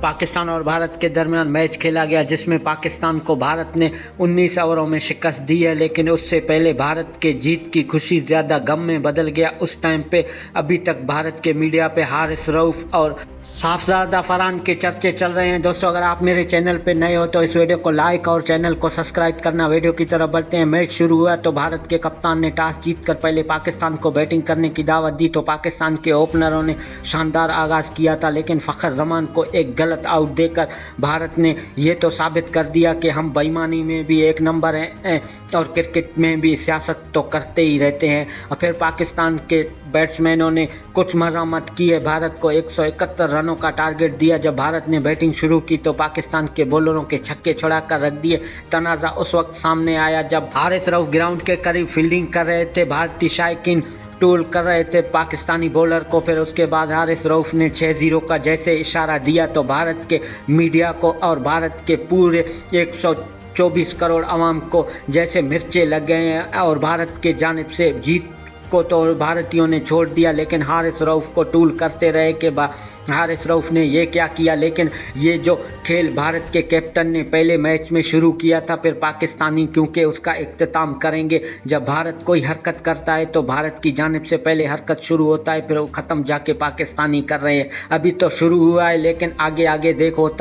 पाकिस्तान और भारत के दरमियान मैच खेला गया, जिसमें पाकिस्तान को भारत ने 19 ओवरों में शिकस्त दी है। लेकिन उससे पहले भारत के जीत की खुशी ज़्यादा गम में बदल गया। उस टाइम पे अभी तक भारत के मीडिया पे हारिस रऊफ और साफजादा फरहान के चर्चे चल रहे हैं। दोस्तों, अगर आप मेरे चैनल पे नए हो तो इस वीडियो को लाइक और चैनल को सब्सक्राइब करना। वीडियो की तरफ बढ़ते हैं। मैच शुरू हुआ तो भारत के कप्तान ने टॉस जीतकर पहले पाकिस्तान को बैटिंग करने की दावत दी। तो पाकिस्तान के ओपनरों ने शानदार आगाज़ किया था, लेकिन फ़खर जमान को एक गलत आउट देकर भारत ने ये तो साबित कर दिया कि हम बेईमानी में भी एक नंबर हैं और क्रिकेट में भी सियासत तो करते ही रहते हैं। और फिर पाकिस्तान के बैट्समैनों ने कुछ मरम्मत की है। भारत को 171 रनों का टारगेट दिया। जब भारत ने बैटिंग शुरू की तो पाकिस्तान के बॉलरों के छक्के छुड़ा कर रख दिए। तनाज़ा उस वक्त सामने आया जब हारिस रऊफ ग्राउंड के करीब फील्डिंग कर रहे थे। भारतीय शायकीन टूल कर रहे थे पाकिस्तानी बॉलर को। फिर उसके बाद हारिस रऊफ ने 6-0 का जैसे इशारा दिया तो भारत के मीडिया को और भारत के पूरे 124 करोड़ आवाम को जैसे मिर्चे लग गए हैं और भारत के जानिब से जीत को तो भारतीयों ने छोड़ दिया, लेकिन हारिस रऊफ को टूल करते रहे कि हारिस रऊफ ने ये क्या किया। लेकिन ये जो खेल भारत के कैप्टन ने पहले मैच में शुरू किया था, फिर पाकिस्तानी क्योंकि उसका इख्तिताम करेंगे। जब भारत कोई हरकत करता है तो भारत की जानिब से पहले हरकत शुरू होता है, फिर वो ख़त्म जाके पाकिस्तानी कर रहे हैं। अभी तो शुरू हुआ है, लेकिन आगे आगे देखो होता है।